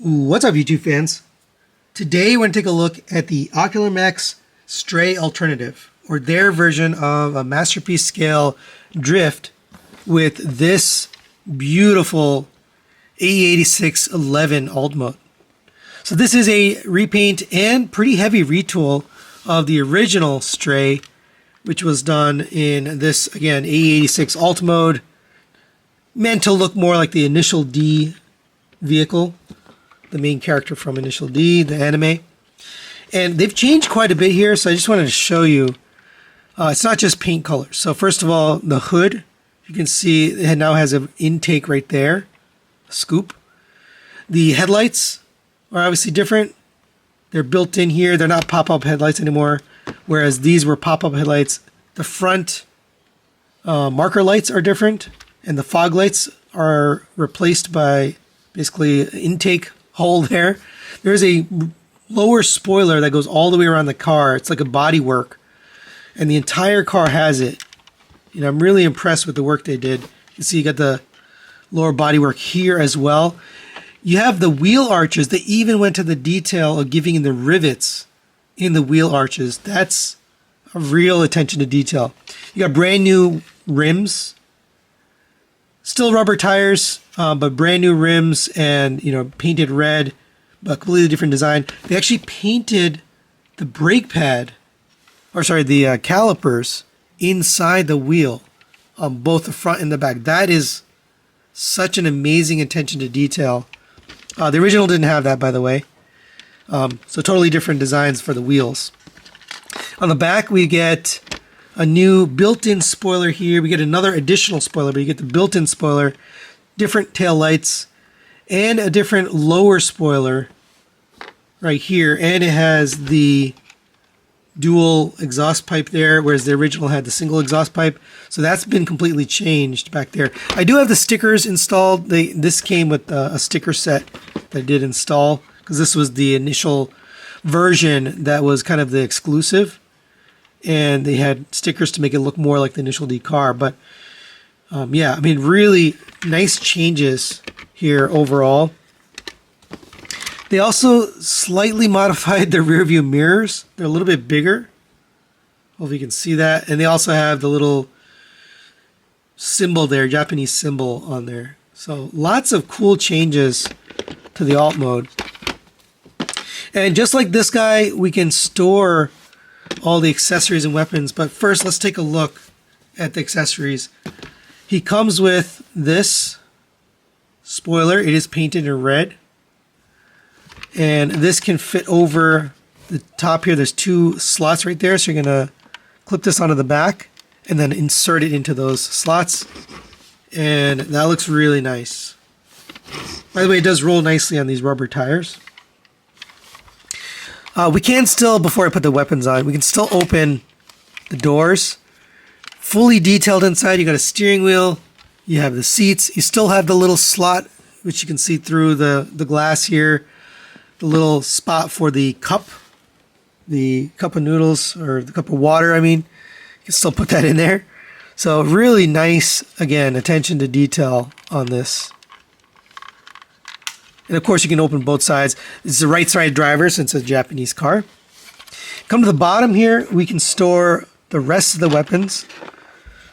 What's up, YouTube fans? Today we're going to take a look at the Ocular Max Stray Alternative, or their version of a masterpiece scale drift with this beautiful AE86 Levin alt mode. So this is a repaint and pretty heavy retool of the original Stray, which was done in this, again, AE86 alt mode, meant to look more like the Initial D vehicle, the main character from Initial D, the anime. And they've changed quite a bit here, so I just wanted to show you. It's not just paint colors. So first of all, the hood, you can see it now has an intake right there, a scoop. The headlights are obviously different. They're built in here. They're not pop-up headlights anymore, whereas these were pop-up headlights. The front marker lights are different, and the fog lights are replaced by basically an intake hole there. There's a lower spoiler that goes all the way around the car. It's like a body work, and the entire car has it. You know, I'm really impressed with the work they did. You see, you got the lower body work here as well. You have the wheel arches. They even went to the detail of giving the rivets in the wheel arches. That's a real attention to detail. You got brand new rims, still rubber tires, but brand new rims, and painted red, but completely different design. They actually painted the brake pad, the calipers inside the wheel on both the front and the back. That is such an amazing attention to detail. The original didn't have that, by the way. So totally different designs for the wheels. On the back, we get a new built-in spoiler here. We get another additional spoiler, but you get the built-in spoiler, different tail lights, and a different lower spoiler right here. And it has the dual exhaust pipe there, whereas the original had the single exhaust pipe. So that's been completely changed back there. I do have the stickers installed. This came with a sticker set that I did install, because this was the initial version that was kind of the exclusive, and they had stickers to make it look more like the Initial D car. But yeah, I mean, really nice changes here overall. They also slightly modified the rear view mirrors. They're a little bit bigger. Hope you can see that. And they also have the little symbol there, Japanese symbol on there. So lots of cool changes to the alt mode. And just like this guy, we can store all the accessories and weapons. But first, let's take a look at the accessories. He comes with this spoiler. It is painted in red. And this can fit over the top here. There's two slots right there. So you're going to clip this onto the back and then insert it into those slots. And that looks really nice. By the way, it does roll nicely on these rubber tires. We can still, before I put the weapons on, we can still open the doors. Fully detailed inside. You got a steering wheel. You have the seats. You still have the little slot, which you can see through the glass here. The little spot for the cup of noodles, or the cup of water, I mean. You can still put that in there. So really nice, again, attention to detail on this. And of course, you can open both sides. This is the right side driver, since it's a Japanese car. Come to the bottom here, we can store the rest of the weapons.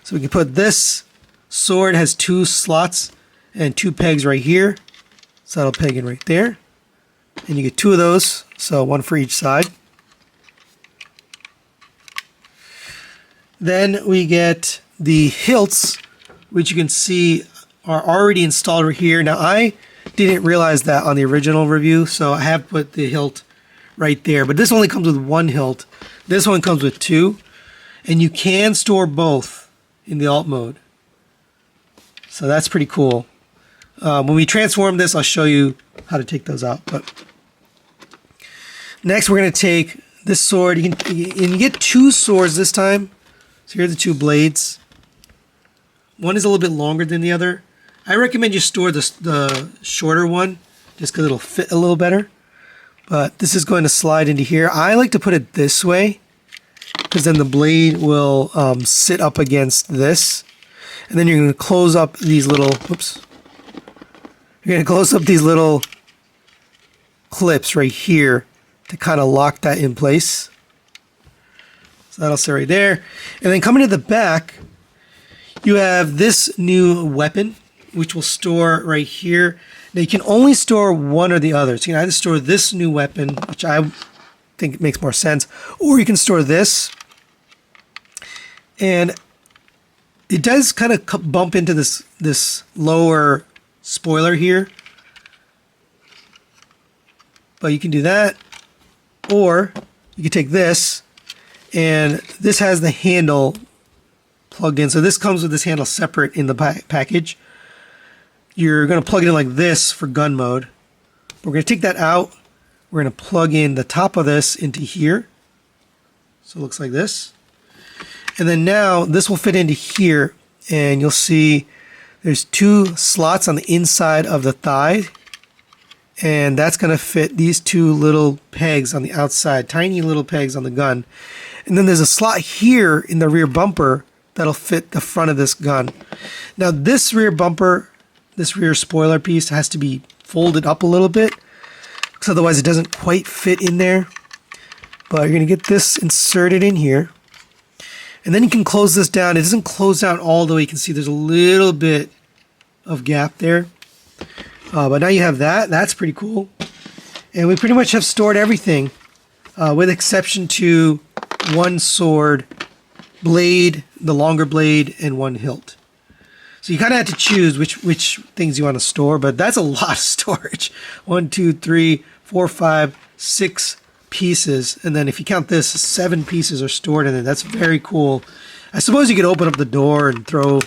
So we can put this sword, has two slots and two pegs right here. So that'll peg in right there. And you get two of those, so one for each side. Then we get the hilts, which you can see are already installed right here. Now, I didn't realize that on the original review, so I have put the hilt right there. But this only comes with one hilt. This one comes with two, and you can store both in the alt mode. So that's pretty cool. When we transform this, I'll show you how to take those out. But next, we're going to take this sword. You get two swords this time. So here are the two blades. One is a little bit longer than the other. I recommend you store the shorter one, just because it'll fit a little better. But this is going to slide into here. I like to put it this way, because then the blade will sit up against this. And then you're going to close up these little, you're going to close up these little clips right here to kind of lock that in place. So that'll sit right there. And then coming to the back, you have this new weapon, which will store right here. Now you can only store one or the other. So you can either store this new weapon, which I think makes more sense, or you can store this. And it does kind of bump into this lower spoiler here. But you can do that, or you can take this, and this has the handle plugged in. So this comes with this handle separate in the package. You're going to plug it in like this for gun mode. We're going to take that out. We're going to plug in the top of this into here. So it looks like this. And then now this will fit into here, and you'll see there's two slots on the inside of the thigh. And that's going to fit these two little pegs on the outside, tiny little pegs on the gun. And then there's a slot here in the rear bumper that'll fit the front of this gun. Now this rear bumper, this rear spoiler piece has to be folded up a little bit, because otherwise it doesn't quite fit in there. But you're going to get this inserted in here. And then you can close this down. It doesn't close down all the way. You can see there's a little bit of gap there. But now you have that. That's pretty cool. And we pretty much have stored everything, with exception to one sword, blade, the longer blade, and one hilt. So you kind of have to choose which things you want to store, but that's a lot of storage. 1, 2, 3, 4, 5, 6 pieces. And then if you count this, 7 pieces are stored in it. That's very cool. I suppose you could open up the door and throw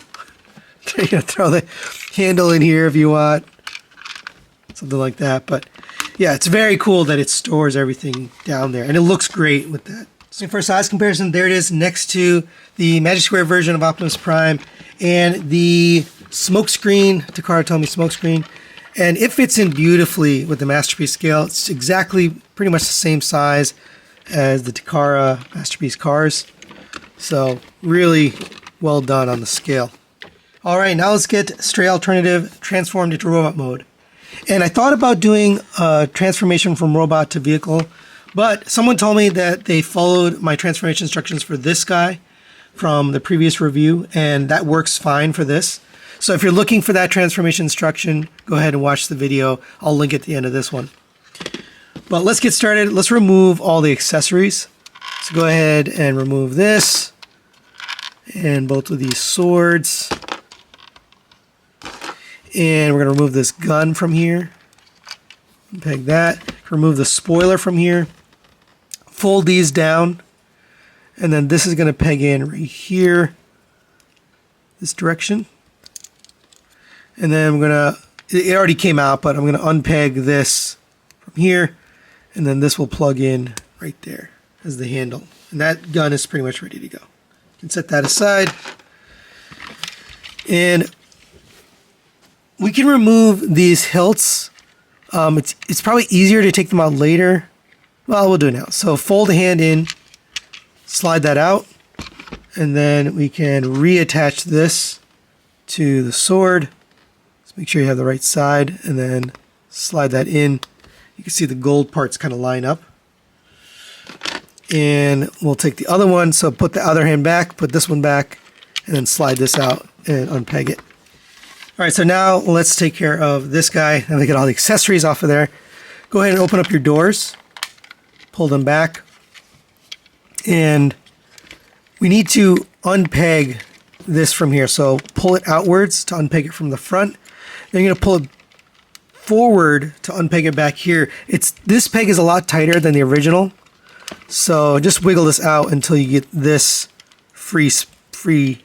the handle in here if you want. Something like that. But yeah, it's very cool that it stores everything down there, and it looks great with that. So for size comparison, there it is next to the Magic Square version of Optimus Prime and the smokescreen, Takara told me smokescreen, and it fits in beautifully with the Masterpiece scale. It's exactly pretty much the same size as the Takara Masterpiece cars. So really well done on the scale. All right, now let's get Stray Alternative transformed into robot mode. And I thought about doing a transformation from robot to vehicle, but someone told me that they followed my transformation instructions for this guy from the previous review, and that works fine for this. So if you're looking for that transformation instruction, go ahead and watch the video. I'll link it at the end of this one. But let's get started. Let's remove all the accessories. So go ahead and remove this and both of these swords. And we're going to remove this gun from here. Peg that. Remove the spoiler from here. Fold these down. And then this is going to peg in right here. This direction. And then I'm going to, it already came out, but I'm going to unpeg this from here. And then this will plug in right there as the handle. And that gun is pretty much ready to go. You can set that aside. And we can remove these hilts. It's probably easier to take them out later. Well, we'll do it now. So fold the hand in, slide that out, and then we can reattach this to the sword. Let's make sure you have the right side, and then slide that in. You can see the gold parts kind of line up. And we'll take the other one, so put the other hand back, put this one back, and then slide this out and unpeg it. All right, so now let's take care of this guy. Now we get all the accessories off of there. Go ahead and open up your doors. Pull them back. And we need to unpeg this from here. So pull it outwards to unpeg it from the front. Then you're going to pull it forward to unpeg it back here. This peg is a lot tighter than the original. So just wiggle this out until you get this free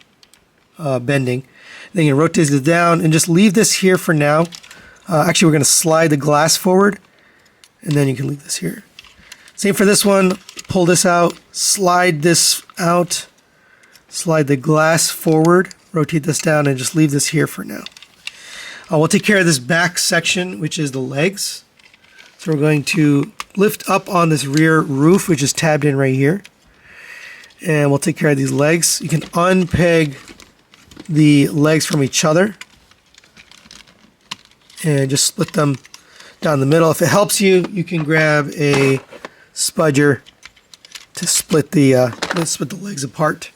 bending. Then you rotate this down and just leave this here for now. Actually, we're going to slide the glass forward, and then you can leave this here. Same for this one. Pull this out, slide this out, slide the glass forward, rotate this down, and just leave this here for now. We'll take care of this back section, which is the legs. So we're going to lift up on this rear roof, which is tabbed in right here. And we'll take care of these legs. You can unpeg the legs from each other and just split them down the middle. If it helps you, you can grab a spudger to split the legs apart.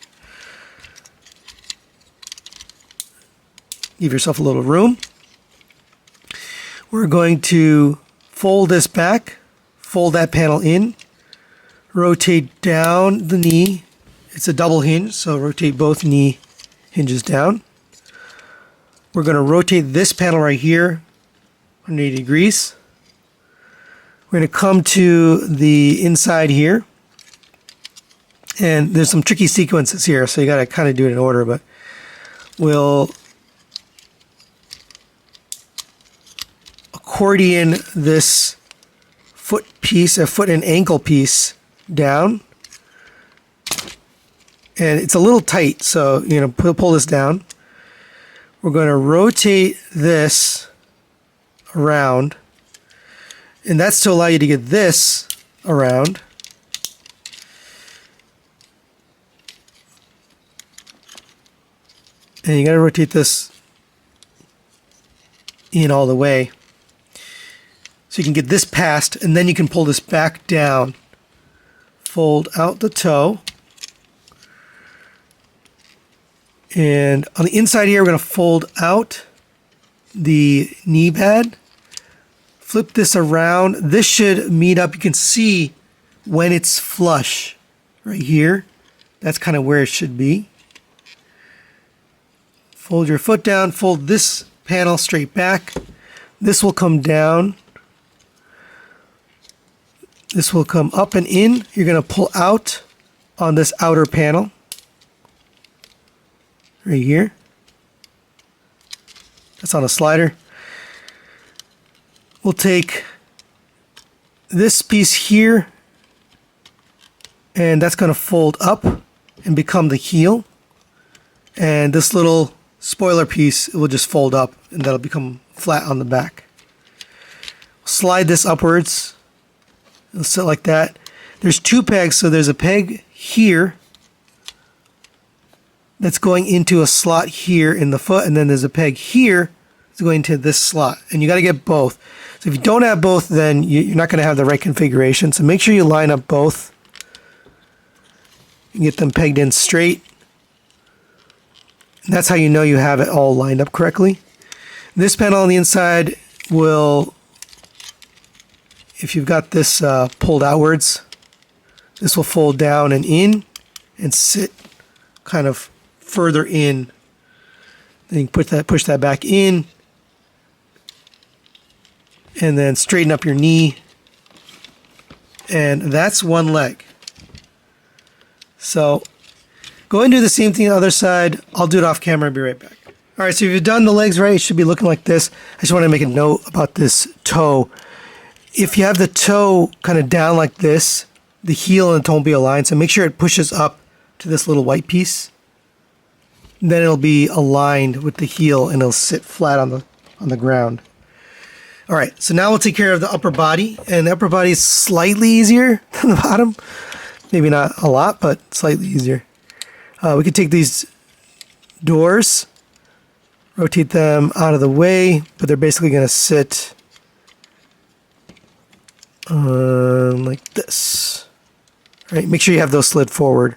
Give yourself a little room. We're going to fold this back, fold that panel in, rotate down the knee. It's a double hinge, so rotate both knee hinges down. We're going to rotate this panel right here 180 degrees. We're going to come to the inside here. And there's some tricky sequences here, so you got to kind of do it in order, but we'll accordion this foot piece, a foot and ankle piece down. And it's a little tight, so pull this down. We're going to rotate this around, and that's to allow you to get this around. And you got to rotate this in all the way so you can get this past, and then you can pull this back down. Fold out the toe. And on the inside here, we're going to fold out the knee pad. Flip this around. This should meet up. You can see when it's flush right here. That's kind of where it should be. Fold your foot down. Fold this panel straight back. This will come down. This will come up and in. You're going to pull out on this outer panel. Right here. That's on a slider. We'll take this piece here, and that's going to fold up and become the heel. And this little spoiler piece will just fold up, and that'll become flat on the back. Slide this upwards. It'll sit like that. There's two pegs, so there's a peg here that's going into a slot here in the foot, and then there's a peg here that's going into this slot, and you got to get both. So if you don't have both, then you're not going to have the right configuration. So make sure you line up both and get them pegged in straight. And that's how you know you have it all lined up correctly. This panel on the inside will, if you've got this pulled outwards, this will fold down and in and sit kind of further in. Then you can push that back in, and then straighten up your knee, and that's one leg. So go ahead and do the same thing on the other side. I'll do it off camera and be right back. All right, so if you've done the legs right, it should be looking like this. I just want to make a note about this toe. If you have the toe kind of down like this, the heel and the toe will be aligned, so make sure it pushes up to this little white piece. Then it'll be aligned with the heel, and it'll sit flat on the ground. All right, so now we'll take care of the upper body, and the upper body is slightly easier than the bottom. Maybe not a lot, but slightly easier. We could take these doors, rotate them out of the way, but they're basically going to sit like this. All right, make sure you have those slid forward.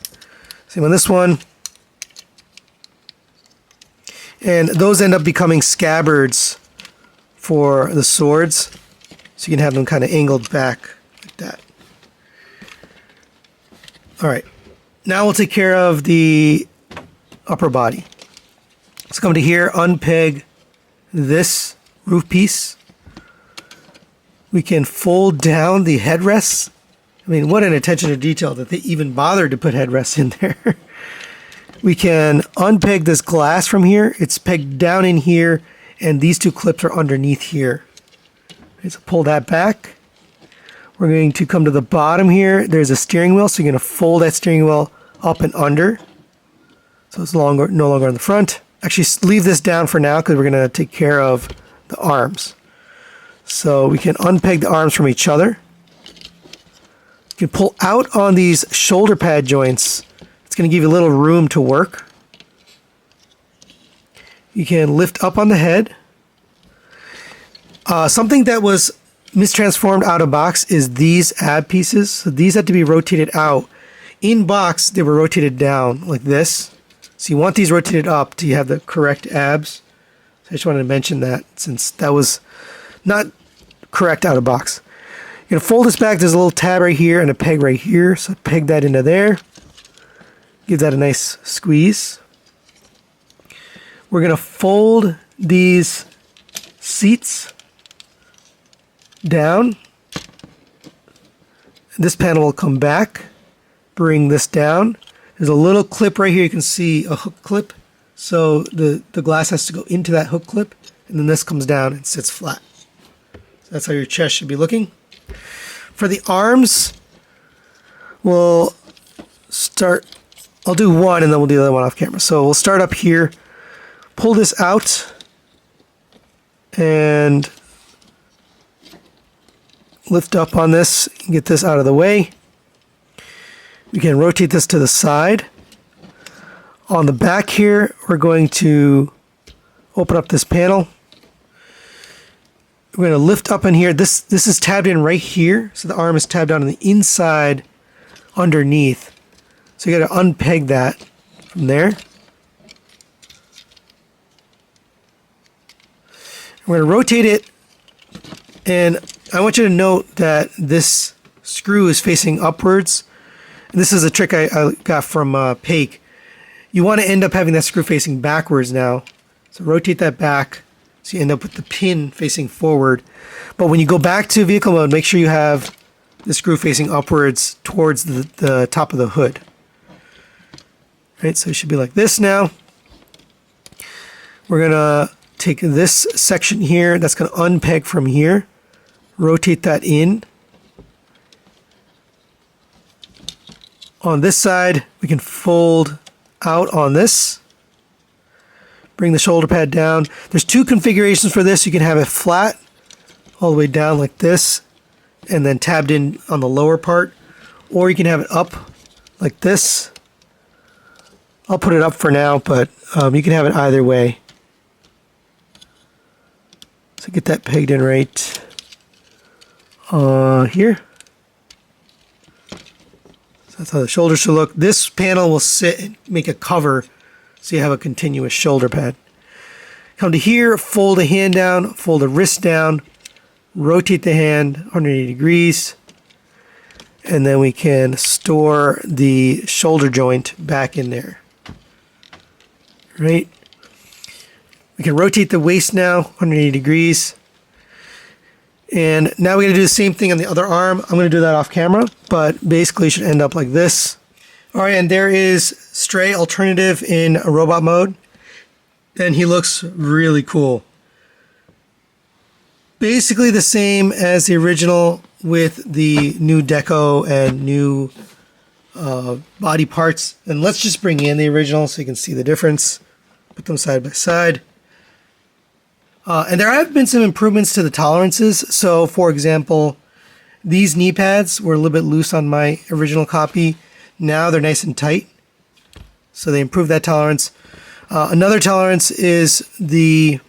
Same on this one. And those end up becoming scabbards for the swords, so you can have them kind of angled back like that. All right, now we'll take care of the upper body. Let's come to here, unpeg this roof piece. We can fold down the headrests. I mean, what an attention to detail that they even bothered to put headrests in there. We can unpeg this glass from here. It's pegged down in here, and these two clips are underneath here. Okay, so pull that back. We're going to come to the bottom here. There's a steering wheel, so you're going to fold that steering wheel up and under. So it's no longer on the front. Actually, leave this down for now because we're going to take care of the arms. So we can unpeg the arms from each other. You can pull out on these shoulder pad joints. It's going to give you a little room to work. You can lift up on the head. Something that was mistransformed out of box is these ab pieces. So these had to be rotated out. In box, they were rotated down like this. So you want these rotated up to have the correct abs. So I just wanted to mention that since that was not correct out of box. You're going to fold this back. There's a little tab right here and a peg right here. So peg that into there. Give that a nice squeeze. We're going to fold these seats down. This panel will come back. Bring this down. There's a little clip right here. You can see a hook clip. So the glass has to go into that hook clip. And then this comes down and sits flat. So that's how your chest should be looking. For the arms, we'll start. I'll do one and then we'll do the other one off camera. So we'll start up here. Pull this out. And lift up on this. Get this out of the way. We can rotate this to the side. On the back here, we're going to open up this panel. We're going to lift up in here. This is tabbed in right here. So the arm is tabbed down on the inside underneath. So you got to unpeg that from there. We're going to rotate it. And I want you to note that this screw is facing upwards. This is a trick I got from Paik. You want to end up having that screw facing backwards now. So rotate that back so you end up with the pin facing forward. But when you go back to vehicle mode, make sure you have the screw facing upwards towards the top of the hood. Right, so it should be like this now. We're going to take this section here. That's going to unpeg from here. Rotate that in. On this side, we can fold out on this. Bring the shoulder pad down. There's two configurations for this. You can have it flat all the way down like this and then tabbed in on the lower part. Or you can have it up like this. I'll put it up for now, but you can have it either way. So get that pegged in right here. That's how the shoulder should look. This panel will sit and make a cover so you have a continuous shoulder pad. Come to here, fold a hand down, fold a wrist down, rotate the hand 180 degrees, and then we can store the shoulder joint back in there. Right? We can rotate the waist now 180 degrees. And now we're going to do the same thing on the other arm. I'm going to do that off camera, but basically it should end up like this. All right, and there is Stray Alternative in a robot mode. And he looks really cool. Basically the same as the original with the new deco and new body parts. And let's just bring in the original so you can see the difference. Put them side by side. And there have been some improvements to the tolerances. So, for example, these knee pads were a little bit loose on my original copy. Now they're nice and tight. So they improved that tolerance. Another tolerance is the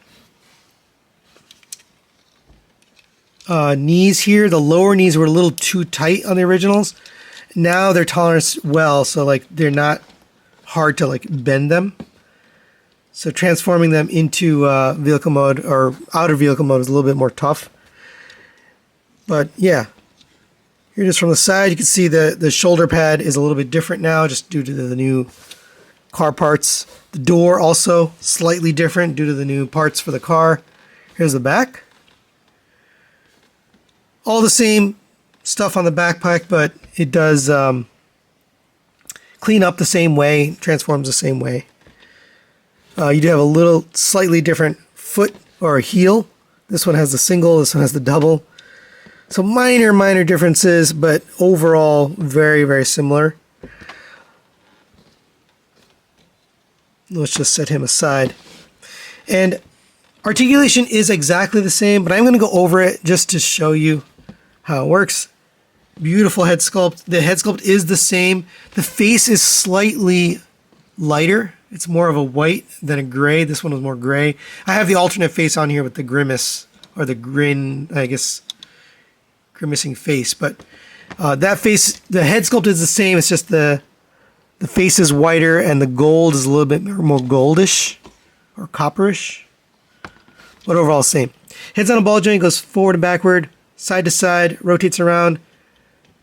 knees here. The lower knees were a little too tight on the originals. Now they're toleranced well, so like they're not hard to like bend them. So transforming them into vehicle mode or outer vehicle mode is a little bit more tough. But yeah, here just from the side, you can see the shoulder pad is a little bit different now just due to the new car parts. The door also slightly different due to the new parts for the car. Here's the back. All the same stuff on the backpack, but it does clean up the same way, transforms the same way. You do have a little slightly different foot or a heel. This one has the single, this one has the double. So minor differences, but overall very, very similar. Let's just set him aside. And articulation is exactly the same, but I'm going to go over it just to show you how it works. Beautiful head sculpt. The head sculpt is the same. The face is slightly lighter. It's more of a white than a gray. This one was more gray. I have the alternate face on here with the grimace or the grin, I guess grimacing face. But that face, the head sculpt is the same. It's just the face is whiter and the gold is a little bit more goldish or copperish. But overall, same. Head's on a ball joint, goes forward and backward, side to side, rotates around.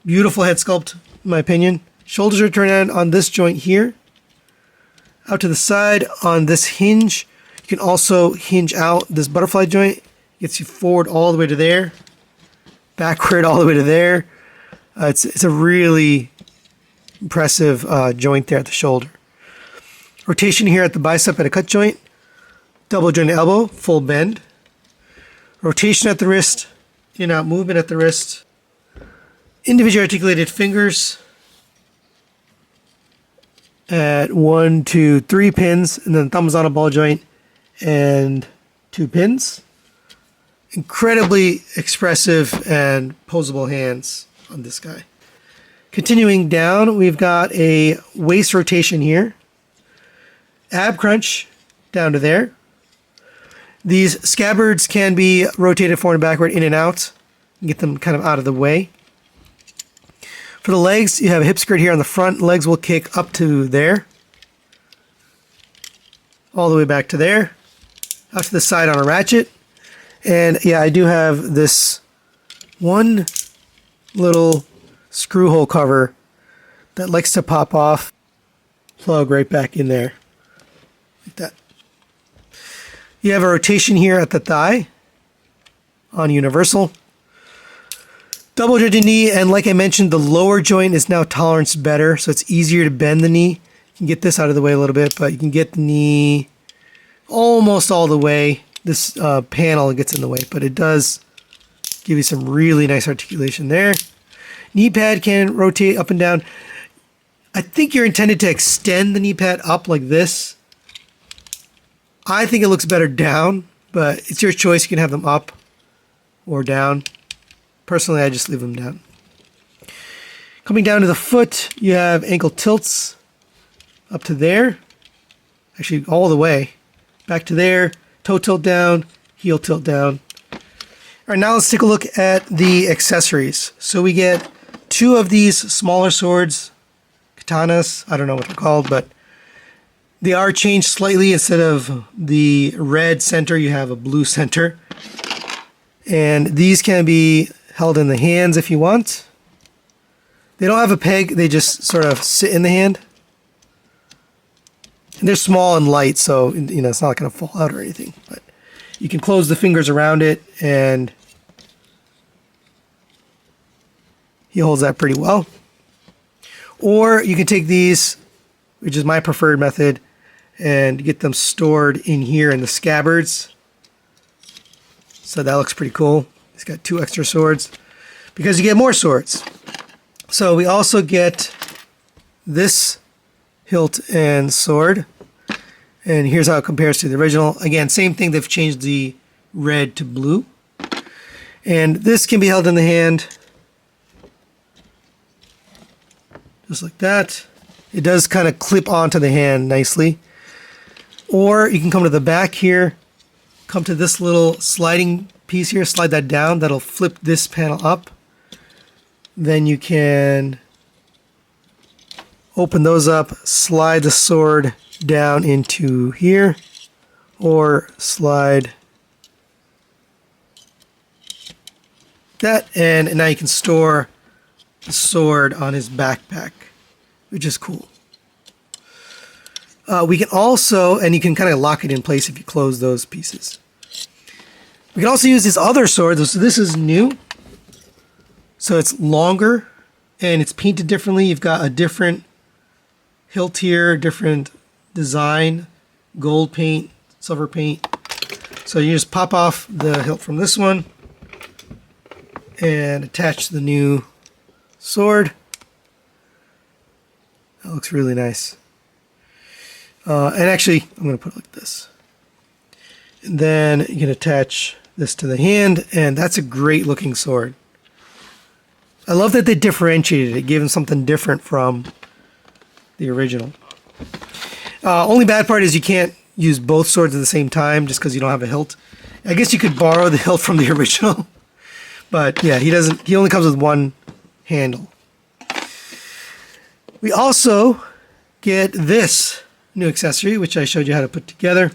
Beautiful head sculpt, in my opinion. Shoulders are turned on this joint here. Out to the side on this hinge. You can also hinge out this butterfly joint. Gets you forward all the way to there. Backward all the way to there. It's a really impressive joint there at the shoulder. Rotation here at the bicep at a cut joint. Double jointed elbow, full bend. Rotation at the wrist. In and out movement at the wrist. Individually articulated fingers at 1, 2, 3 pins, and then thumbs on a ball joint and 2 pins. Incredibly expressive and posable hands on this guy. Continuing down, we've got a waist rotation here. Ab crunch down to there. These scabbards can be rotated forward and backward, in and out. Get them kind of out of the way. For the legs, you have a hip skirt here on the front. Legs will kick up to there. All the way back to there. Out to the side on a ratchet. And yeah, I do have this one little screw hole cover that likes to pop off. Plug right back in there. Like that. You have a rotation here at the thigh on universal. Double jointed knee, and like I mentioned, the lower joint is now tolerance better, so it's easier to bend the knee. You can get this out of the way a little bit, but you can get the knee almost all the way. This panel gets in the way, but it does give you some really nice articulation there. Knee pad can rotate up and down. I think you're intended to extend the knee pad up like this. I think it looks better down, but it's your choice. You can have them up or down. Personally, I just leave them down. Coming down to the foot, you have ankle tilts up to there. Actually, all the way. Back to there. Toe tilt down. Heel tilt down. All right, now let's take a look at the accessories. So we get 2 of these smaller swords. Katanas. I don't know what they're called, but they are changed slightly. Instead of the red center, you have a blue center. And these can be held in the hands if you want. They don't have a peg, they just sort of sit in the hand. And they're small and light, so it's not going to fall out or anything. But you can close the fingers around it, and he holds that pretty well. Or you can take these, which is my preferred method, and get them stored in here in the scabbards. So that looks pretty cool. He's got 2 extra swords because you get more swords. So we also get this hilt and sword. And here's how it compares to the original. Again, same thing. They've changed the red to blue. And this can be held in the hand. Just like that. It does kind of clip onto the hand nicely. Or you can come to the back here. Come to this little sliding piece here, slide that down, that'll flip this panel up. Then you can open those up, slide the sword down into here, or slide that, and now you can store the sword on his backpack, which is cool. We can also, and you can kind of lock it in place if you close those pieces. We can also use this other sword. So this is new. So it's longer and it's painted differently. You've got a different hilt here, different design, gold paint, silver paint. So you just pop off the hilt from this one and attach the new sword. That looks really nice. And actually, I'm going to put it like this. And then you can attach this to the hand, and that's a great looking sword. I love that they differentiated it, gave them something different from the original. Only bad part is you can't use both swords at the same time just because you don't have a hilt. I guess you could borrow the hilt from the original, But yeah, he only comes with one handle. We also get this new accessory, which I showed you how to put together.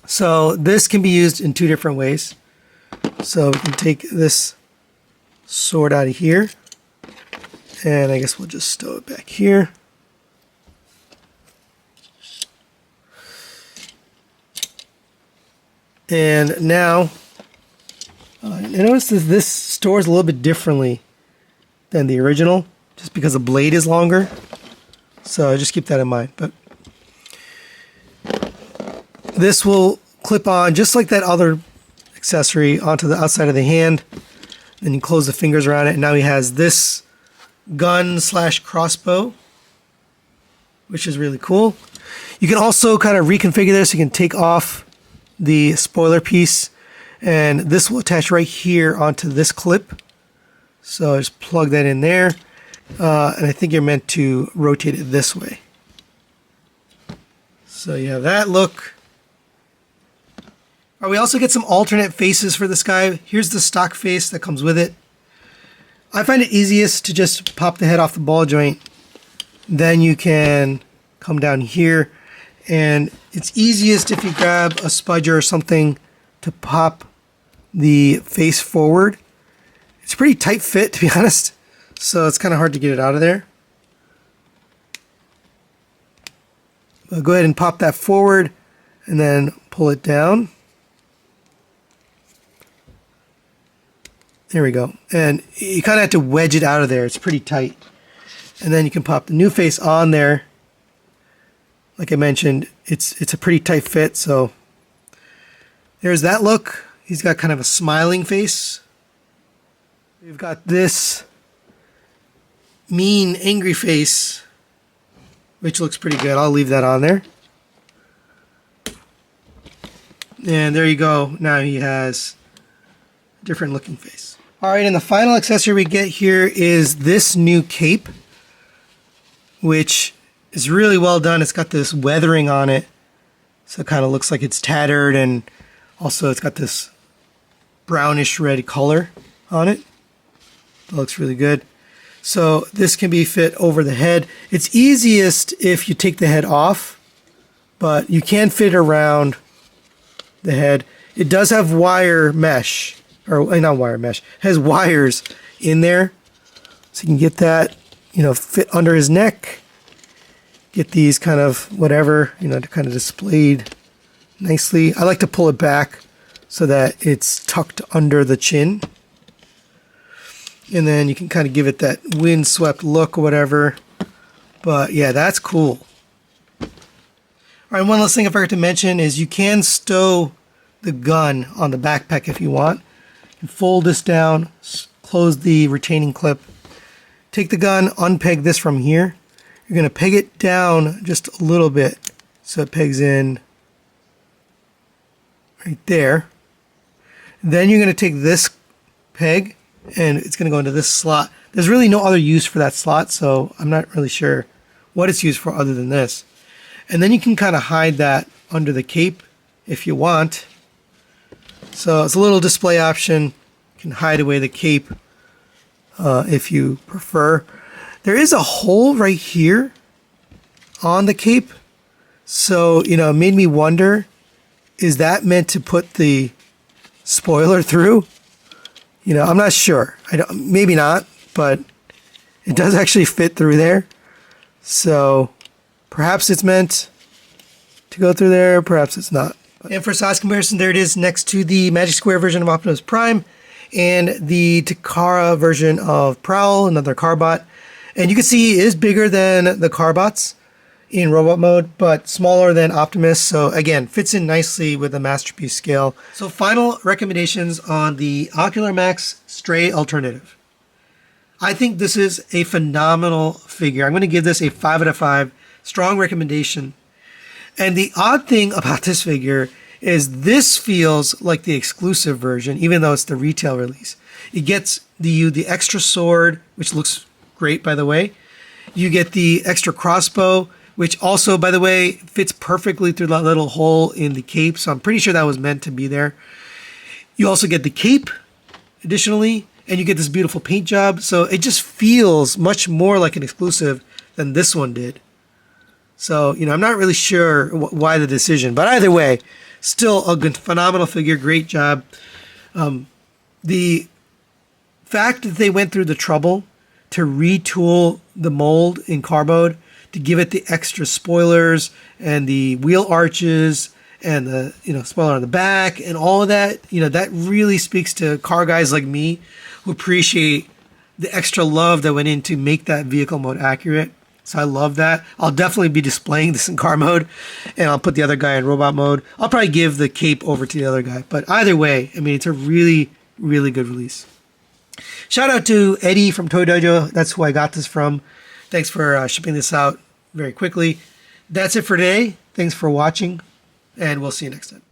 So this can be used in 2 different ways. So we can take this sword out of here, and I guess we'll just stow it back here. And now, I noticed that this stores a little bit differently than the original, just because the blade is longer. So just keep that in mind. But this will clip on just like that other accessory onto the outside of the hand. Then you close the fingers around it, and now he has this gun/crossbow, which is really cool. You can also kind of reconfigure this. You can take off the spoiler piece, and this will attach right here onto this clip. So just plug that in there, and I think you're meant to rotate it this way. So you have that look. We also get some alternate faces for this guy. Here's the stock face that comes with it. I find it easiest to just pop the head off the ball joint. Then you can come down here, and it's easiest if you grab a spudger or something to pop the face forward. It's a pretty tight fit, to be honest, so it's kind of hard to get it out of there. I'll go ahead and pop that forward and then pull it down. There we go. And you kind of have to wedge it out of there. It's pretty tight. And then you can pop the new face on there. Like I mentioned, it's a pretty tight fit. So there's that look. He's got kind of a smiling face. We've got this mean, angry face, which looks pretty good. I'll leave that on there. And there you go. Now he has a different looking face. All right, and the final accessory we get here is this new cape, which is really well done. It's got this weathering on it, so it kind of looks like it's tattered, and also it's got this brownish red color on it. That looks really good. So this can be fit over the head. It's easiest if you take the head off, but you can fit around the head. It does have wire mesh, or not wire mesh, it has wires in there, so you can get that, fit under his neck. Get these kind of whatever, to kind of displayed nicely. I like to pull it back so that it's tucked under the chin. And then you can kind of give it that windswept look or whatever. But yeah, that's cool. All right, one last thing I forgot to mention is you can stow the gun on the backpack if you want. You can fold this down, close the retaining clip, take the gun, unpeg this from here. You're going to peg it down just a little bit so it pegs in right there. Then you're going to take this peg and it's going to go into this slot. There's really no other use for that slot, so I'm not really sure what it's used for other than this. And then you can kind of hide that under the cape if you want. So it's a little display option. You can hide away the cape if you prefer. There is a hole right here on the cape. So, it made me wonder, is that meant to put the spoiler through? I'm not sure. Maybe not, but it does actually fit through there. So perhaps it's meant to go through there, perhaps it's not. And for size comparison, there it is next to the Magic Square version of Optimus Prime and the Takara version of Prowl, another Carbot. And you can see he is bigger than the Carbots in robot mode, but smaller than Optimus. So again, fits in nicely with the Masterpiece scale. So final recommendations on the Ocular Max Stray Alternative. I think this is a phenomenal figure. I'm going to give this a 5 out of 5. Strong recommendation. And the odd thing about this figure is this feels like the exclusive version, even though it's the retail release. It gets the extra sword, which looks great, by the way. You get the extra crossbow, which also, by the way, fits perfectly through that little hole in the cape. So I'm pretty sure that was meant to be there. You also get the cape, additionally, and you get this beautiful paint job. So it just feels much more like an exclusive than this one did. So, I'm not really sure why the decision, but either way, still a good, phenomenal figure. Great job. The fact that they went through the trouble to retool the mold in carbode to give it the extra spoilers and the wheel arches and the spoiler on the back and all of that, that really speaks to car guys like me who appreciate the extra love that went in to make that vehicle mode accurate. So I love that. I'll definitely be displaying this in car mode, and I'll put the other guy in robot mode. I'll probably give the cape over to the other guy, but either way, it's a really, really good release. Shout out to Eddie from Toy Dojo. That's who I got this from. Thanks for shipping this out very quickly. That's it for today. Thanks for watching, and we'll see you next time.